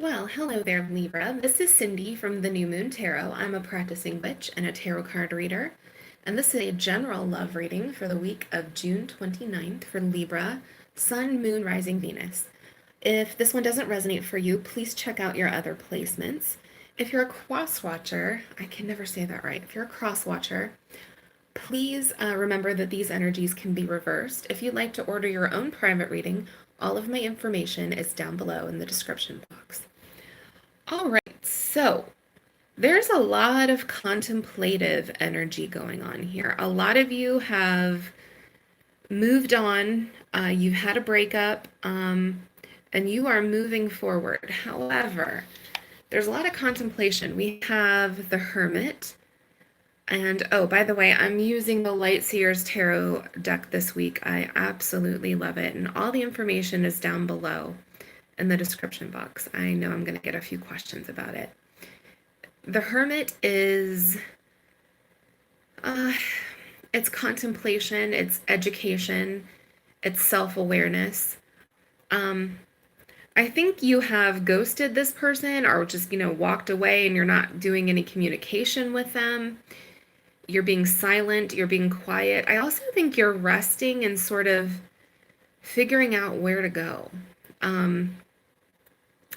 Well, hello there, Libra. This is Cindy from the New Moon Tarot. I'm a practicing witch and a tarot card reader. And this is a general love reading for the week of June 29th for Libra, Sun, Moon, Rising, Venus. If this one doesn't resonate for you, please check out your other placements. If you're a cross watcher, I can never say that right. If you're a cross watcher, please remember that these energies can be reversed. If you'd like to order your own private reading, all of my information is down below in the description box. All right, so there's a lot of contemplative energy going on here. A lot of you have moved on, you've had a breakup, and you are moving forward. However, there's a lot of contemplation. We have the Hermit, and oh, by the way, I'm using the Light Seer's Tarot deck this week. I absolutely love it, and all the information is down below in the description box. I know I'm going to get a few questions about it. The Hermit is, it's contemplation, it's education, it's self-awareness. I think you have ghosted this person or just, walked away and you're not doing any communication with them. You're being silent, you're being quiet. I also think you're resting and sort of figuring out where to go.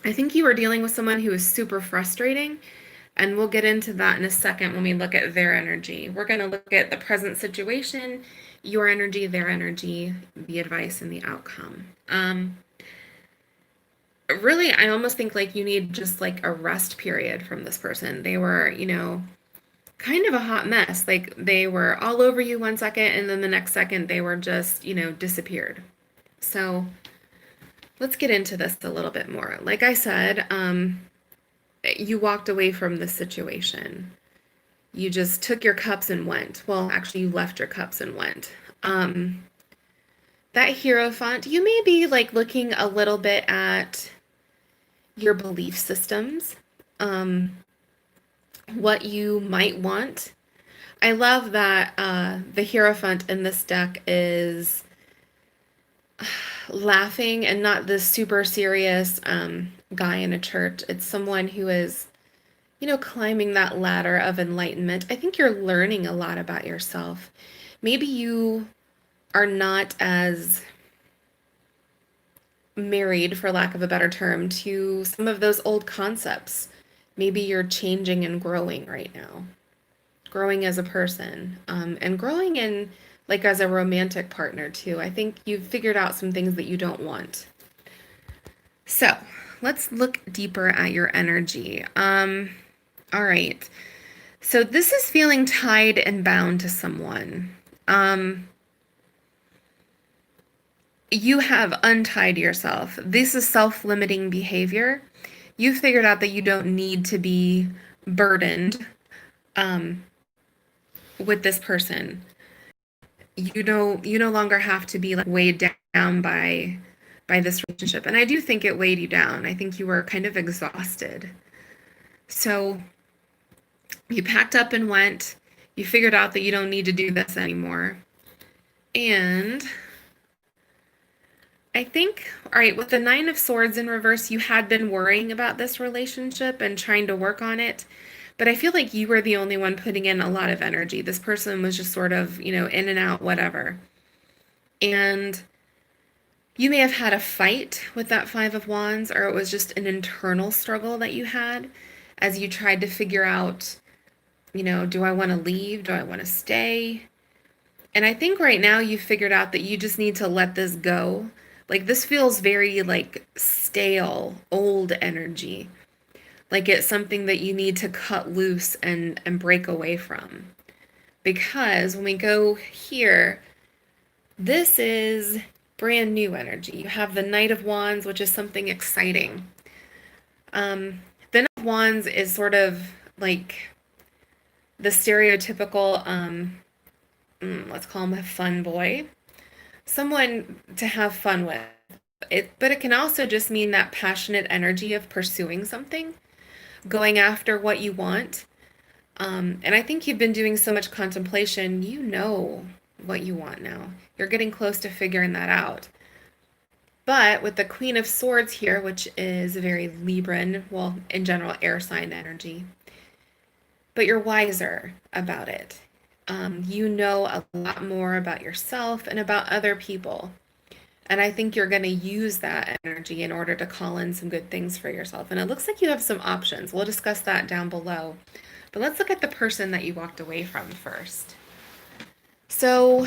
I think you are dealing with someone who is super frustrating, and we'll get into that in a second when we look at their energy. We're going to look at the present situation, your energy, their energy, the advice, and the outcome. Really, I almost think like you need just like a rest period from this person. They were, kind of a hot mess. Like they were all over you one second, and then the next second they were just, disappeared. So let's get into this a little bit more. Like I said, you walked away from the situation. You just took your cups and went. Well, actually, you left your cups and went. That Hierophant, you may be like looking a little bit at your belief systems, what you might want. I love that the Hierophant in this deck is laughing and not this super serious guy in a church. It's someone who is, climbing that ladder of enlightenment. I think you're learning a lot about yourself. Maybe you are not as married, for lack of a better term, to some of those old concepts. Maybe you're changing and growing right now, growing as a person, and growing in like as a romantic partner too. I think you've figured out some things that you don't want. So let's look deeper at your energy. All right. So this is feeling tied and bound to someone. You have untied yourself. This is self-limiting behavior. You figured out that you don't need to be burdened with this person. You no longer have to be like weighed down by this relationship. And I do think it weighed you down. I think you were kind of exhausted. So you packed up and went. You figured out that you don't need to do this anymore. And I think, all right, with the Nine of Swords in reverse, you had been worrying about this relationship and trying to work on it. But I feel like you were the only one putting in a lot of energy. This person was just sort of, in and out, whatever. And you may have had a fight with that Five of Wands, or it was just an internal struggle that you had as you tried to figure out, do I want to leave? Do I want to stay? And I think right now you figured out that you just need to let this go. Like this feels very like stale, old energy. Like it's something that you need to cut loose and break away from. Because when we go here, this is brand new energy. You have the Knight of Wands, which is something exciting. The Knight of Wands is sort of like the stereotypical, let's call him a fun boy. Someone to have fun with. But it can also just mean that passionate energy of pursuing something, going after what you want. And I think you've been doing so much contemplation, you know what you want now. You're getting close to figuring that out. But with the Queen of Swords here, which is very Libran, well, in general, air sign energy, but you're wiser about it. You know a lot more about yourself and about other people. And I think you're going to use that energy in order to call in some good things for yourself. And it looks like you have some options. We'll discuss that down below. But let's look at the person that you walked away from first. So,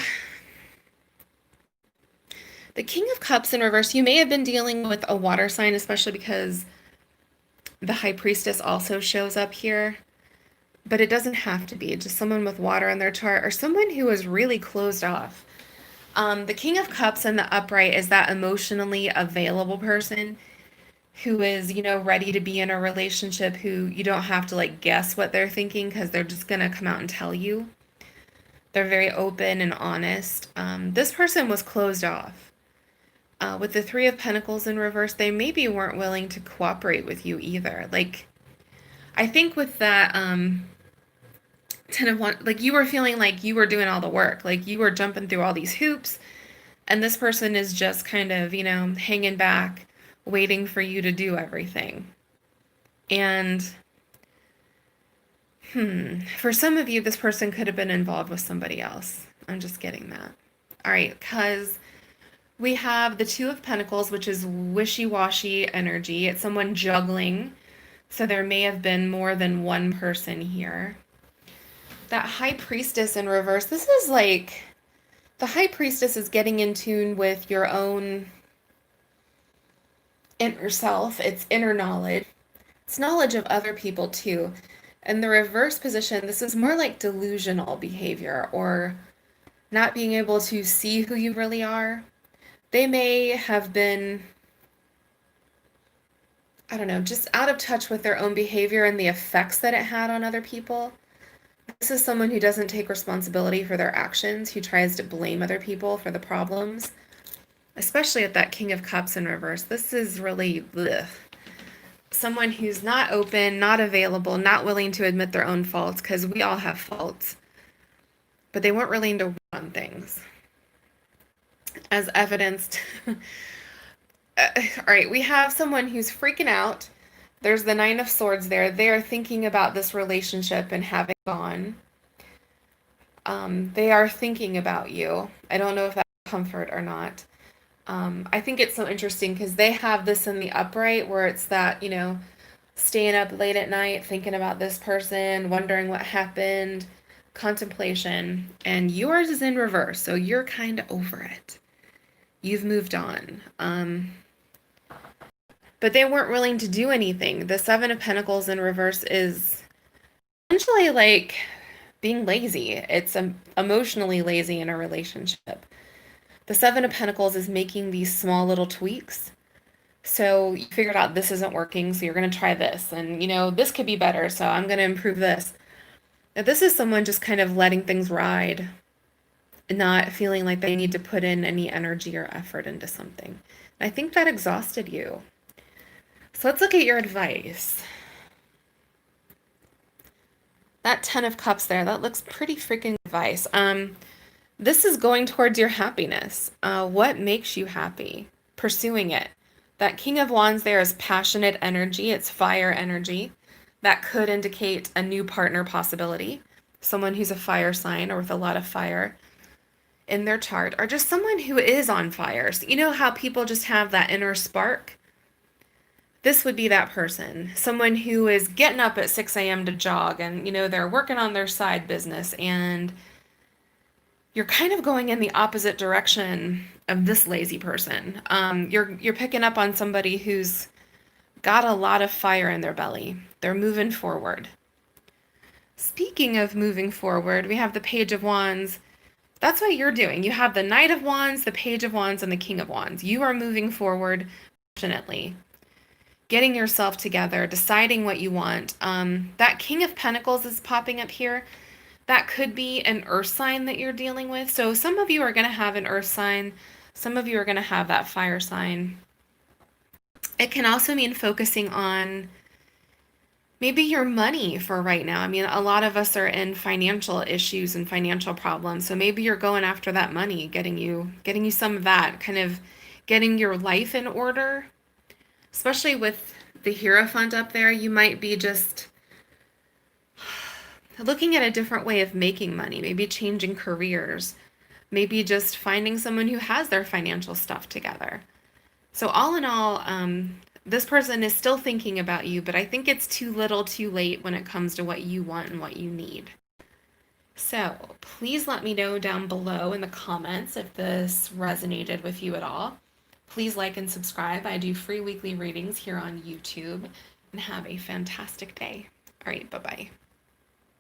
the King of Cups in reverse, you may have been dealing with a water sign, especially because the High Priestess also shows up here. But it doesn't have to be just someone with water in their chart or someone who is really closed off. The King of Cups in the upright is that emotionally available person who is, ready to be in a relationship, who you don't have to like guess what they're thinking because they're just going to come out and tell you. They're very open and honest. This person was closed off. With the Three of Pentacles in reverse, they maybe weren't willing to cooperate with you either. Like, I think with that, Ten of Wands, like you were feeling like you were doing all the work, like you were jumping through all these hoops, and this person is just kind of, hanging back, waiting for you to do everything. And, for some of you, this person could have been involved with somebody else. I'm just getting that. All right, because we have the Two of Pentacles, which is wishy-washy energy. It's someone juggling, so there may have been more than one person here. That High Priestess in reverse, this is like, the High Priestess is getting in tune with your own inner self. It's inner knowledge. It's knowledge of other people too. And the reverse position, this is more like delusional behavior or not being able to see who you really are. They may have been, I don't know, just out of touch with their own behavior and the effects that it had on other people. This is someone who doesn't take responsibility for their actions, who tries to blame other people for the problems, especially at that King of Cups in reverse. This is really someone who's not open, not available, not willing to admit their own faults, because we all have faults, but they weren't willing to work on things. As evidenced, all right, we have someone who's freaking out. There's the Nine of Swords there. They are thinking about this relationship and having gone. They are thinking about you. I don't know if that's comfort or not. I think it's so interesting because they have this in the upright where it's that, staying up late at night, thinking about this person, wondering what happened, contemplation, and yours is in reverse. So you're kind of over it. You've moved on. But they weren't willing to do anything. The Seven of Pentacles in reverse is essentially like being lazy. It's emotionally lazy in a relationship. The Seven of Pentacles is making these small little tweaks. So you figured out this isn't working, so you're going to try this. And, this could be better, so I'm going to improve this. Now, this is someone just kind of letting things ride, not feeling like they need to put in any energy or effort into something. And I think that exhausted you. So let's look at your advice. That Ten of Cups there, that looks pretty freaking advice. This is going towards your happiness. What makes you happy? Pursuing it. That King of Wands there is passionate energy. It's fire energy. That could indicate a new partner possibility. Someone who's a fire sign or with a lot of fire in their chart, or just someone who is on fire. So you know how people just have that inner spark? This would be that person. Someone who is getting up at 6 a.m. to jog and, they're working on their side business and you're kind of going in the opposite direction of this lazy person. You're picking up on somebody who's got a lot of fire in their belly. They're moving forward. Speaking of moving forward, we have the Page of Wands. That's what you're doing. You have the Knight of Wands, the Page of Wands, and the King of Wands. You are moving forward passionately, getting yourself together, deciding what you want. That King of Pentacles is popping up here. That could be an earth sign that you're dealing with. So some of you are going to have an earth sign. Some of you are going to have that fire sign. It can also mean focusing on maybe your money for right now. I mean, a lot of us are in financial issues and financial problems. So maybe you're going after that money, getting you some of that, kind of getting your life in order, especially with the Hierophant up there. You might be just looking at a different way of making money, maybe changing careers, maybe just finding someone who has their financial stuff together. So, all in all, this person is still thinking about you, but I think it's too little too late when it comes to what you want and what you need. So, please let me know down below in the comments if this resonated with you at all. Please like and subscribe. I do free weekly readings here on YouTube, and have a fantastic day. All right, bye bye.